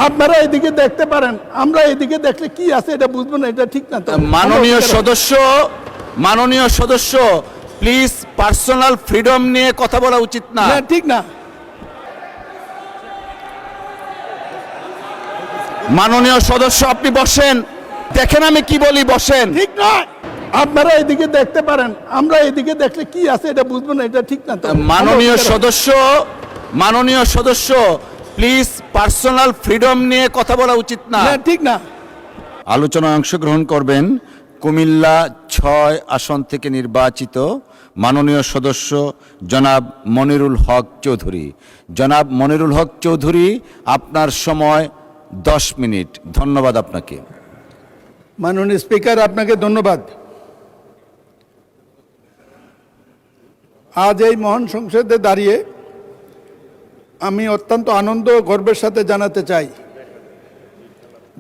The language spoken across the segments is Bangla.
আপনারা এদিকে দেখতে পারেন, আমরা এদিকে দেখলে কি আছে এটা বুঝবো না, এটা ঠিক না তো। মাননীয় সদস্য প্লিজ পার্সোনাল ফ্রিডম নিয়ে কথা বলা উচিত না। ঠিক না। মাননীয় সদস্য আপনি বসেন, দেখেন আমি কি বলি, বসেন। ঠিক নয়, আপনারা এদিকে দেখতে পারেন, আমরা এদিকে দেখলে কি আছে এটা বুঝবো না, এটা ঠিক না তো। মাননীয় সদস্য প্লিজ পার্সোনাল ফ্রিডম নিয়ে কথা বলা উচিত না। ঠিক না। আলোচনায় অংশগ্রহণ করবেন কুমিল্লা ৬ আসন থেকে নির্বাচিত মাননীয় সদস্য জনাব মনিরুল হক চৌধুরী। জনাব মনিরুল হক চৌধুরী, আপনার সময় 10 মিনিট। ধন্যবাদ আপনাকে। মাননীয় স্পিকার, আপনাকে ধন্যবাদ। আজ এই মহান সংসদে দাঁড়িয়ে আমি অত্যন্ত আনন্দ ও গর্বের সাথে জানাতে চাই,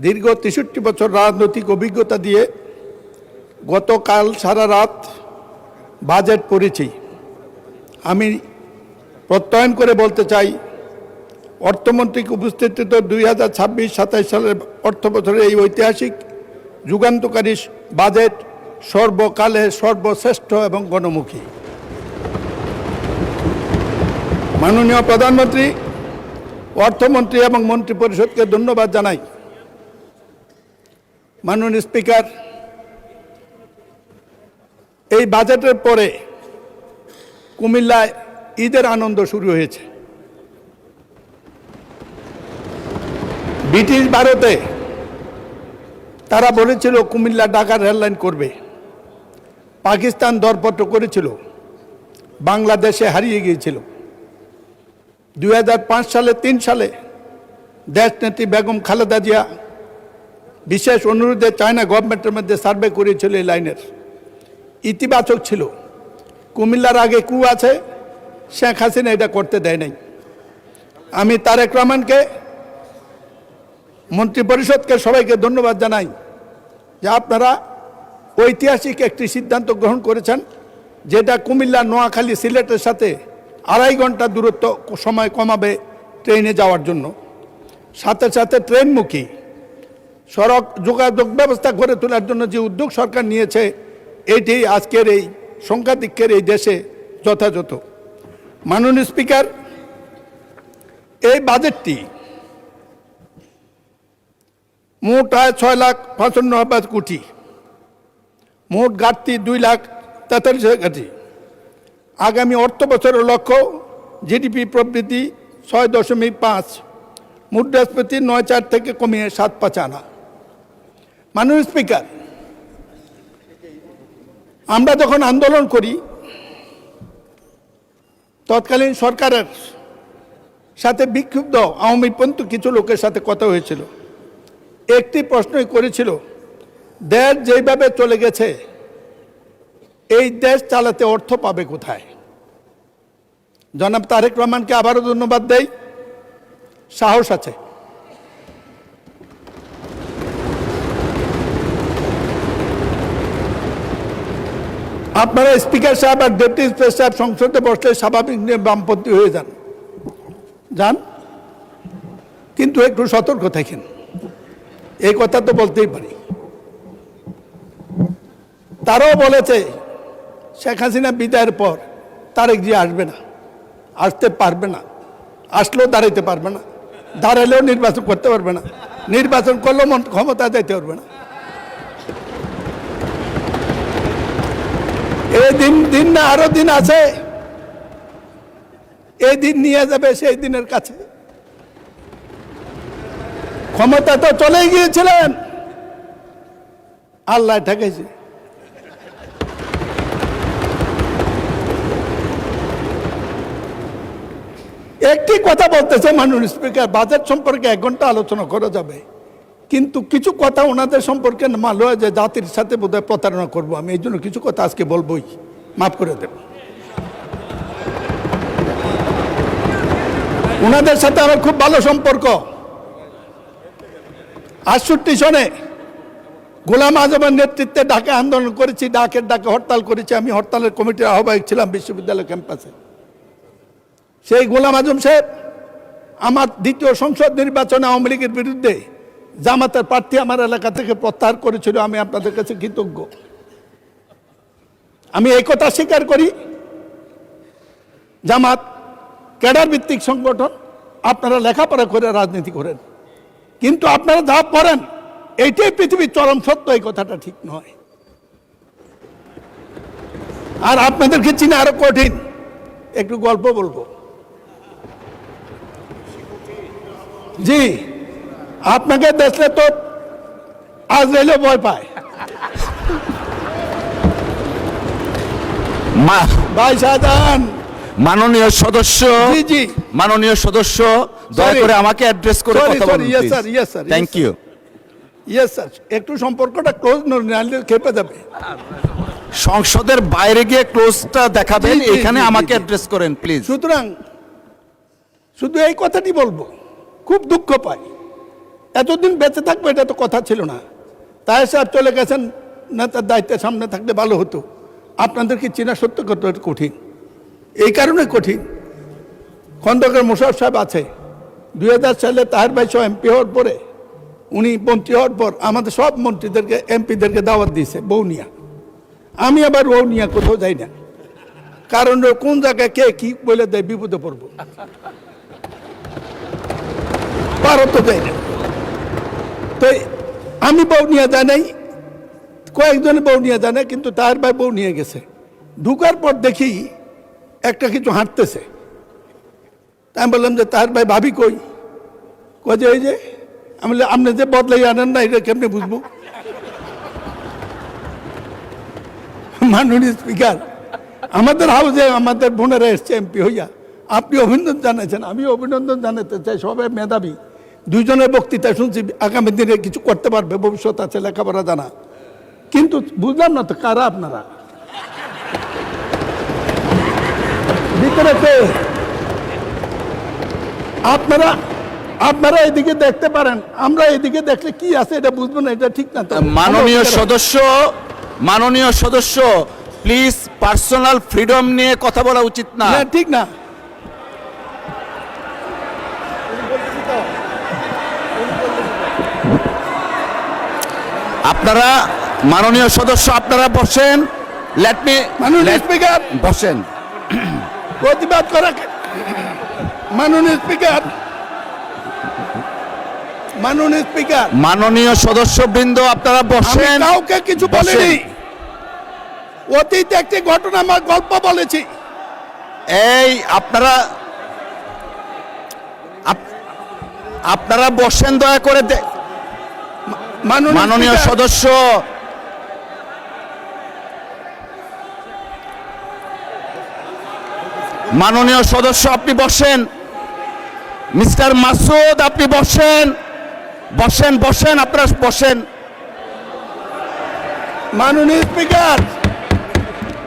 দীর্ঘ 63 বছর রাজনৈতিক অভিজ্ঞতা দিয়ে গতকাল সারা রাত বাজেট পড়েছি। আমি প্রত্যয়ন করে বলতে চাই, অর্থমন্ত্রীকে উপস্থিত 2026-27 সালের অর্থ বছরের এই ঐতিহাসিক যুগান্তকারী বাজেট সর্বকালে সর্বশ্রেষ্ঠ এবং গণমুখী। মাননীয় প্রধানমন্ত্রী, অর্থমন্ত্রী এবং মন্ত্রিপরিষদকে ধন্যবাদ জানাই। মাননীয় স্পিকার, এই বাজেটের পরে কুমিল্লায় ঈদের আনন্দ শুরু হয়েছে। ব্রিটিশ ভারতে তারা বলেছিল কুমিল্লা ঢাকা রেললাইন করবে, পাকিস্তান দরপত্র করেছিল, বাংলাদেশে হারিয়ে গিয়েছিল। 2005 সালে 3 সালে দেশনেত্রী বেগম খালেদা জিয়া বিশেষ অনুরোধে চায়না গভর্নমেন্টের মধ্যে সার্ভে করেছিল এই লাইনের। ইতিবাচক ছিল। কুমিল্লার আগে কু আছে, শেখ হাসিনা এটা করতে দেয় নাই। আমি তারেক রহমানকে, মন্ত্রিপরিষদকে, সবাইকে ধন্যবাদ জানাই যে আপনারা ঐতিহাসিক একটি সিদ্ধান্ত গ্রহণ করেছেন, যেটা কুমিল্লা, নোয়াখালী, সিলেটের সাথে 2.5 ঘন্টা দূরত্ব সময় কমাবে ট্রেনে যাওয়ার জন্য। সাথে সাথে ট্রেনমুখী সড়ক যোগাযোগ ব্যবস্থা গড়ে তোলার জন্য যে উদ্যোগ সরকার নিয়েছে, এটি আজকের এই সংখ্যাধিক্যের এই দেশে যথাযথ। মাননীয় স্পিকার, এই বাজেটটি মোট আয় 6,55,000 কোটি, মোট ঘাটতি 2,43,000 কোটি। আগামী অর্থ বছরের লক্ষ্য জিডিপি প্রবৃদ্ধি 6.5, মুদ্রাস্ফীতি 9.4 থেকে কমিয়ে 7.5 আনা। মাননীয় স্পিকার, আমরা যখন আন্দোলন করি, তৎকালীন সরকারের সাথে বিক্ষুব্ধ আওয়ামীপন্থী কিছু লোকের সাথে কথা হয়েছিল। একটি প্রশ্নই করেছিল, দেশ যেভাবে চলে গেছে এই দেশ চালাতে অর্থ পাবে কোথায়? জনাব তারেক রহমানকে আবারও ধন্যবাদ দেই, সাহস আছে। আপনারা স্পিকার সাহেব আর ডেপুটি স্পিকার সাহেব সংসদে বসলে স্বাভাবিক নিয়ে বামপন্থী হয়ে যান, কিন্তু একটু সতর্ক থাকেন, এই কথা তো বলতেই পারি। তারাও বলেছে শেখ হাসিনা বিদায়ের পর তারেক জি আসবে না, আসতে পারবে না, আসলেও দাঁড়াইতে পারবে না, দাঁড়ালেও নির্বাচন করতে পারবে না, নির্বাচন করলেও ক্ষমতা দিতে পারবে না। এই দিন না আরো দিন আছে, এই দিন নিয়ে যাবে সেই দিনের কাছে। ক্ষমতা তো চলেই গিয়েছিলেন, আল্লাহ ঠেকেছে। একটি কথা বলতেছে মাননীয় স্পিকার, বাজেট সম্পর্কে 1 ঘন্টা আলোচনা করা যাবে, কিন্তু কিছু কথা ওনাদের সম্পর্কে মানল যে জাতির সাথে বোধহয় প্রতারণা করবো আমি, এই জন্য কিছু কথা আজকে বলবোই, মাফ করে দেব। ওনাদের সাথে আমার খুব ভালো সম্পর্ক। 68 সনে গোলাম আজমের নেতৃত্বে ঢাকা আন্দোলন করেছি, ডাকে হরতাল করেছি। আমি হরতালের কমিটির আহ্বায়ক ছিলাম বিশ্ববিদ্যালয় ক্যাম্পাসে। সেই গোলাম আজম সাহেব আমার দ্বিতীয় সংসদ নির্বাচনে আওয়ামী লীগের বিরুদ্ধে জামাতের প্রার্থী আমার এলাকা থেকে প্রত্যাহার করেছিল, আমি আপনাদের কাছে কৃতজ্ঞ। আমি এই কথা স্বীকার করি, জামাত ক্যাডার ভিত্তিক সংগঠন, আপনারা লেখাপড়া করে রাজনীতি করেন, কিন্তু আপনারা যা করেন এইটাই পৃথিবীর চরম সত্য, এই কথাটা ঠিক নয়। আর আপনাদেরকে চিনে আরো কঠিন, একটু গল্প বলবো। জি, আপনাকে দেখলে তো আজরাইলে ভয় পায়। ভাই শাহজাহান, মাননীয় সদস্য, জি জি, মাননীয় সদস্য দয়া Sorry. করে আমাকে অ্যাড্রেস করে Sorry, কথা sorry, বলুন yes, please. sir, yes, sir, yes, thank sir. You. Yes sir, একটু সম্পর্কটা ক্লোজ নাহলে খেপে যাবে। সংসদের বাইরে গিয়ে ক্লোজটা দেখাবেন, জি, জি, এখানে জি, জি, আমাকে জি। অ্যাড্রেস করেন প্লিজ। সুতরাং শুধু এই কথাটি বলবো, খুব দুঃখ পাই, এতদিন বেঁচে থাকবো এটা তো কথা ছিল না। তাই সাহেব চলে গেছেন, নেতার দায়িত্বের সামনে থাকলে ভালো হতো। আপনাদেরকে চেনা সত্য কত কঠিন, এই কারণে কঠিন। খন্দকার মোশাররফ সাহেব আছে, 2000 সালে তাহের ভাই সহ এমপি হওয়ার পরে, উনি মন্ত্রী হওয়ার পর আমাদের সব মন্ত্রীদেরকে এমপিদেরকে দাওয়াত দিয়েছে বৌনিয়া। আমি আবার বৌনিয়া কোথাও যাই না, কারণ কোন জায়গায় কে কি বলে দেয় বিপদে পড়বো, পারত যাই না। তো আমি বৌনিয়া যাই নাই, কয়েকজনে বৌনিয়া জানে, কিন্তু তাহের ভাই বউ নিয়ে গেছে। ঢুকার পর দেখি একটা কিছু হাঁটতেছে, তাই আমি বললাম যে তাহের ভাই ভাবি কই? কয় যে ওই যে, আমি বললাম আপনি যে বদলাই আনেন না, এটা কেমনি বুঝবো? মাননীয় স্পিকার, আমাদের হাউসে আমাদের বোনেরা এসছে এমপি হইয়া, আপনি অভিনন্দন জানাচ্ছেন, আমি অভিনন্দন জানাতে চাই। সবাই মেধাবী, দুইজনের বক্তৃতা শুনছি, আগামী দিনে কিছু করতে পারবে, ভবিষ্যৎ আছে, লেখাপড়া জানা। কিন্তু বুঝলাম না তো কারা আপনারা, ভিতরে কে? আপনারা আপনারা এদিকে দেখতে পারেন, আমরা এদিকে দেখলে কি আছে এটা বুঝবো না, এটা ঠিক না তো। মাননীয় সদস্য, মাননীয় সদস্য প্লিজ, পার্সোনাল ফ্রিডম নিয়ে কথা বলা উচিত না। না, ঠিক না। আপনারা, মাননীয় সদস্য আপনারা বসেন, লেট মি, মাননীয় স্পিকার, বসেন। প্রতিবাদ করা, মাননীয় স্পিকার, মাননীয় স্পিকার, মাননীয় সদস্যবৃন্দ আপনারা আমি বসেন। কাউকে কিছু বলিনি, অতীতে একটি ঘটনা আমার গল্প বলেছি। এই আপনারা আপনারা বসেন দয়া করে। মাননীয় স্পিকার, সদস্য, মাননীয় সদস্য আপনি বসেন। মিস্টার মাসুদ আপনি বসেন, বসেন বসেন, আপনারা বসেন মাননীয় speaker,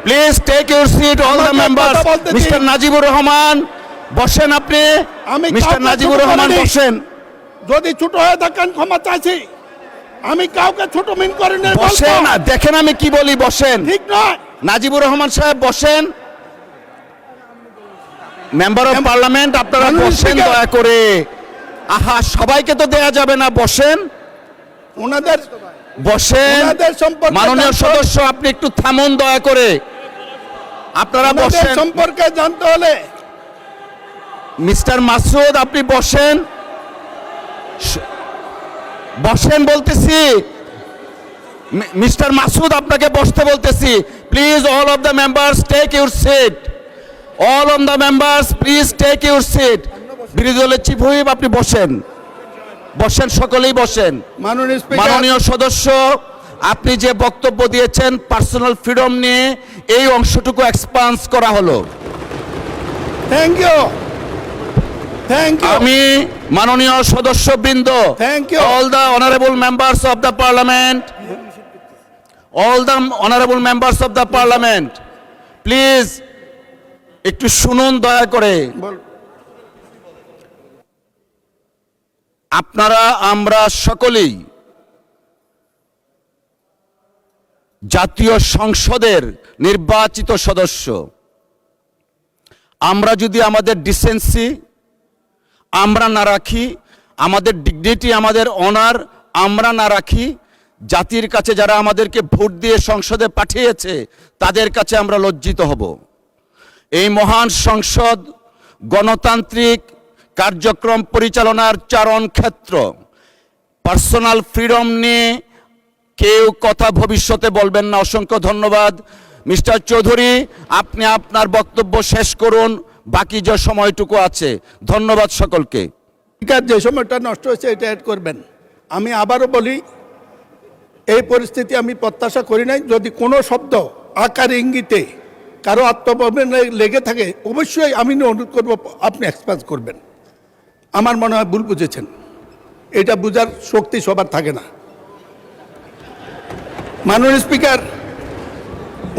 please take your seat all the আমাকে মেম্বার্স। কথা বলতে দিন। মিস্টার নাজিবুর রহমান বসেন, আপনি আমি মিস্টার কাউকে নাজিবুর ছোট রহমান করিনি। বসেন। যদি ছোট হয়ে থাকেন ক্ষমা চাইছি, আমি কাউকে ছোট মিন করিনি, বসেন, দেখেন আমি কি বলি, বসেন। ঠিক নয়। নাজিবুর রহমান সাহেব বসেন। মেম্বার অফ পার্লামেন্ট আপনারা মাননীয় বসেন স্পিকার। দয়া করে। আহা, সবাইকে তো দেয়া যাবে না, বসেন ওনাদের বসেন। ওনাদের সম্পর্কে মাননীয় জানতে- সদস্য আপনি একটু থামুন দয়া করে, আপনারা ওনাদের বসেন। সম্পর্কে জানতে হলে মিস্টার মাসুদ আপনি বসেন, বসেন বলতেছি। মিস্টার মাসুদ আপনাকে বসতে বলতেছি। Please all of the members take your seat, all of the members please take your seat. বিরোধী দলের চিফ হুইপ আপনি বসেন, বসেন, সকলেই বসেন। মাননীয় স্পিকার, মাননীয় সদস্য আপনি যে বক্তব্য দিয়েছেন পার্সোনাল ফ্রিডম নিয়ে, এই অংশটুকু এক্সপান্স করা হলো। Thank you, thank you. আমি মাননীয় সদস্যবৃন্দ, Thank you. all the honorable members of the parliament, all the honorable members of the parliament, please একটু শুনুন দয়া করে। আপনারা, আমরা সকলেই জাতীয় সংসদের নির্বাচিত সদস্য। আমরা যদি আমাদের ডিসেন্সি, আমরা না রাখি, আমাদের ডিগনিটি, আমাদের অনার আমরা না রাখি, জাতির কাছে যারা আমাদেরকে ভোট দিয়ে সংসদে পাঠিয়েছে তাদের কাছে আমরা লজ্জিত হব। এই মহান সংসদ গণতান্ত্রিক কার্যক্রম পরিচালনার চারণ ক্ষেত্র। পার্সোনাল ফ্রিডম নিয়ে কেউ কথা ভবিষ্যতে বলবেন না। অসংখ্য ধন্যবাদ। মিস্টার চৌধুরী, আপনি আপনার বক্তব্য শেষ করুন, বাকি যে সময়টুকু আছে। ধন্যবাদ সকলকে। যে সময়টা নষ্ট হয়েছে এটা অ্যাড করবেন। আমি আবারও বলি, এই পরিস্থিতি আমি প্রত্যাশা করি নাই। যদি কোনো শব্দ আকার ইঙ্গিতে কারো আত্মপ্রবণে লেগে থাকে অবশ্যই আমি অনুরোধ করব আপনি এক্সপ্রেস করবেন। আমার মনে হয় ভুল বুঝেছেন, এটা বোঝার শক্তি সবার থাকে না। মাননীয় স্পিকার,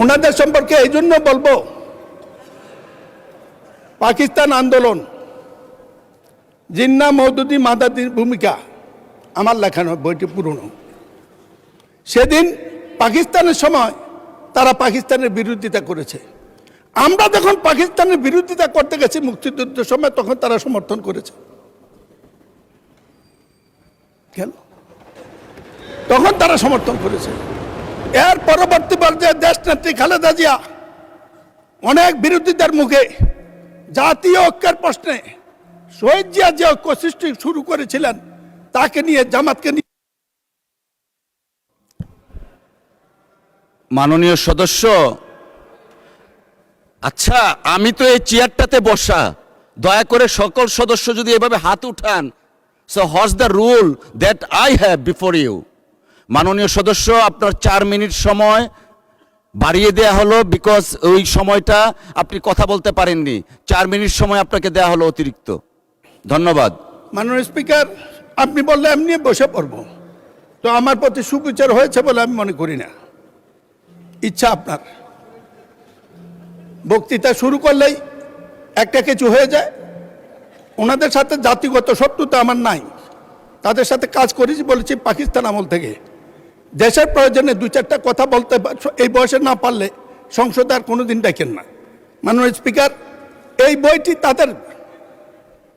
ওনাদের সম্পর্কে এই জন্য বলবো, পাকিস্তান আন্দোলন, জিন্না মওদুদি মাদাদির ভূমিকা আমার লেখা নয়, বইটি পুরনো। সেদিন পাকিস্তানের সময় তারা পাকিস্তানের বিরোধিতা করেছে। আমরা যখন পাকিস্তানের বিরোধিতা করতে গেছি মুক্তিযুদ্ধের সময়, তখন তারা সমর্থন করেছে। কেন? তখন তারা সমর্থন করেছে। এর পরবর্তী পর্যায়ে দেশনেত্রী খালেদা জিয়া অনেক বিরোধিতার মুখে জাতীয় ঐক্যের প্রশ্নে শহীদ জিয়া যে ঐক্য সৃষ্টি শুরু করেছিলেন, তাকে নিয়ে, জামাতকে নিয়ে। মাননীয় সদস্য, আচ্ছা আমি তো এই চেয়ারটাতে বসা, দয়া করে সকল সদস্য যদি এভাবে হাত উঠান। So what's the rule that I have before you? মাননীয় সদস্য, আপনার 4 মিনিট সময় বাড়িয়ে দেয়া হলো, বিকজ ওই সময়টা আপনি কথা বলতে পারেননি। 4 মিনিট সময় আপনাকে দেয়া হলো অতিরিক্ত। ধন্যবাদ। মাননীয় স্পিকার, আপনি বললে এমনি বসে পড়ব, তো আমার প্রতি সুবিচার হয়েছে বলে আমি মনে করি না। ইচ্ছা আপনার। বক্তৃতা শুরু করলেই একটা কিছু হয়ে যায়। ওনাদের সাথে জাতিগত শত্রুতা আমার নাই, তাদের সাথে কাজ করেছি, বলেছি পাকিস্তান আমল থেকে। দেশের প্রয়োজনে 2-4টা কথা বলতে এই বয়সে না পারলে সংসদে আর কোনোদিন ডাকেন না। মাননীয় স্পিকার, এই বইটি তাদের,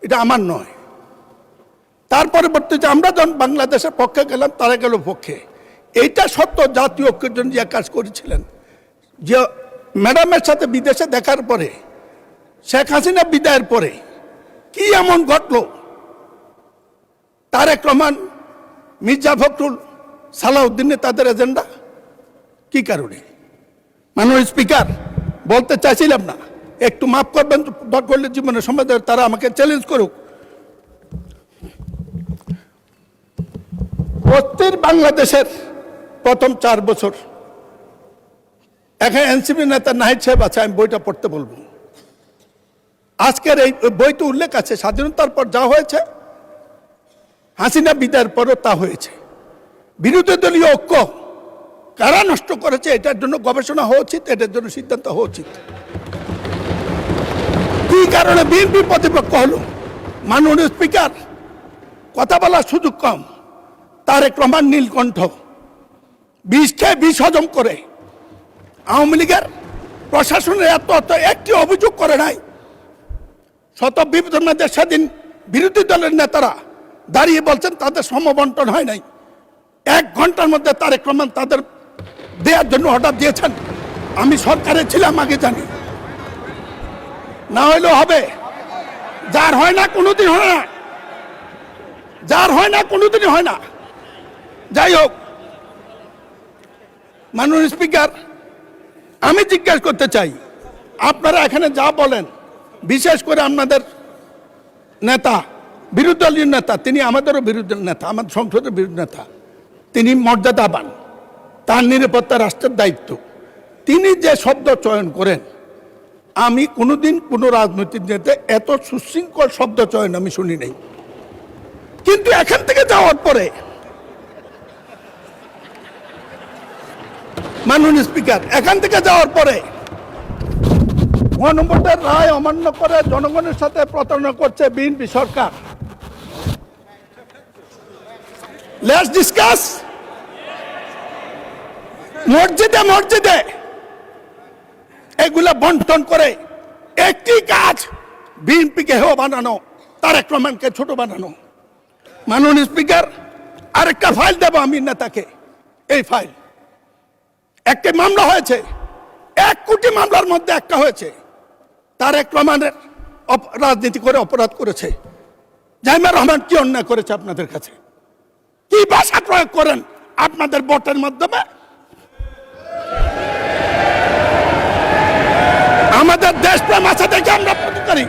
এটা আমার নয়। তার পরবর্তীতে আমরা যখন বাংলাদেশের পক্ষে গেলাম, তারা গেল পক্ষে। এইটা সত্য, জাতীয় ঐক্যের জন্য যে কাজ করেছিলেন, যে ম্যাডামের সাথে বিদেশে দেখার পরে, শেখ হাসিনা বিদায়ের পরে কি এমন ঘটল? তারেক রহমান, মির্জা ফখরুল, সালাউদ্দিনে তাদের এজেন্ডা কি কারণে? মাননীয় স্পিকার, বলতে চাইছিলাম না, একটু মাফ করবেন। করলে জীবনের সময় তারা আমাকে চ্যালেঞ্জ করুক। অস্থির বাংলাদেশের প্রথম 4 বছর, এখানে এনসিপি নেতা নাহিদ সাহেব আছে, আমি বইটা পড়তে বলবো। আজকের এই বইতে উল্লেখ আছে স্বাধীনতার পর যা হয়েছে, হাসিনা বিদায়ের পরও তা হয়েছে। বিরোধী দলীয় ঐক্য কারা নষ্ট করেছে, এটার জন্য গবেষণা হওয়া উচিত, এটার জন্য সিদ্ধান্ত হওয়া উচিত। কি কারণে বিএনপি প্রতিপক্ষ হলো? মাননীয় স্পিকার, কথা বলার সুযোগ কম। তারেক রহমান নীলকণ্ঠ বিষ খেয়ে বিষ হজম করে আওয়ামী লীগের প্রশাসনের এত একটি অভিযোগ করে নাই। শত বিবেচনা মধ্যে সেদিন বিরোধী দলের নেতারা দাঁড়িয়ে বলছেন তাদের সমবন্টন হয় নাই। 1 ঘন্টার মধ্যে তারেক রহমান তাদের দেওয়ার জন্য অর্ডার দিয়েছেন। আমি সরকারে ছিলাম, আগে জানি। না হইলেও হবে। যার হয় না কোনোদিন হয় না, যার হয় না কোনোদিনই হয় না। যাই হোক, মাননীয় স্পিকার, আমি জিজ্ঞাসা করতে চাই, আপনারা এখানে যা বলেন, বিশেষ করে আপনাদের নেতা, বিরোধী দলীয় নেতা, তিনি আমাদেরও বিরোধী নেতা, আমাদের সংসদের বিরোধী নেতা, তিনি মর্যাদাবান, তার নিরাপত্তা রাষ্ট্রের দায়িত্ব। তিনি যে শব্দ চয়ন করেন, আমি কোনোদিন কোনো রাজনৈতিক নেতা এত সুশৃঙ্খল শব্দ চয়ন আমি শুনি নাই। কিন্তু এখান থেকে যাওয়ার পরে, মাননীয় স্পিকার, এখান থেকে যাওয়ার পরে গণভোটের রায় অমান্য করে জনগণের সাথে প্রতারণা করছে বিএনপি সরকার। Let's discuss. মসজিদে মসজিদে এগুলা বন্টন করে একটি কাজ, বিএনপিকে হেয় বানানো, তারেক রহমানকে ছোট বানানো। মাননীয় স্পিকার, আরেকটা ফাইল দেব আমি নেতাকে। এই ফাইল, একটি মামলা হয়েছে, 1 কোটি মামলার মধ্যে একটা হয়েছে। তারেক রহমানের রাজনীতি করে অপরাধ করেছে। জাইমা রহমান কি অন্যায় করেছে আপনাদের কাছে? কি ভাষা প্রয়োগ করেন আপনাদের ভোটের মাধ্যমে? আমাদের দেশপ্রেম আছে দেখে আমরা প্রতিকারী।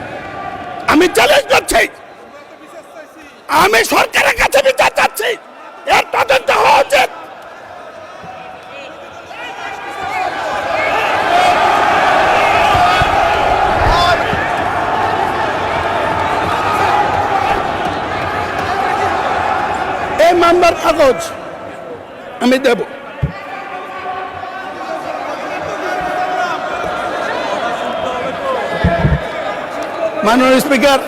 আমি চ্যালেঞ্জ করছি, আমি সরকারের কাছে বিচার চাচ্ছি, এর তদন্ত হওয়া উচিত। এই মামলার কাগজ আমি দেব। মাননীয় স্পিকার,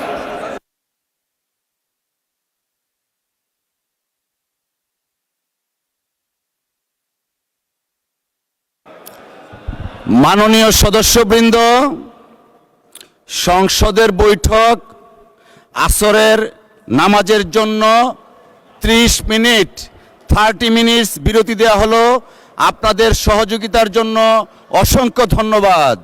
মাননীয় সদস্যবৃন্দ, সংসদের বৈঠক আসরের নামাজের জন্য 30 মিনিট 30 মিনিটস বিরতি দেওয়া হলো। আপনাদের সহযোগিতার জন্য অসংখ্য ধন্যবাদ।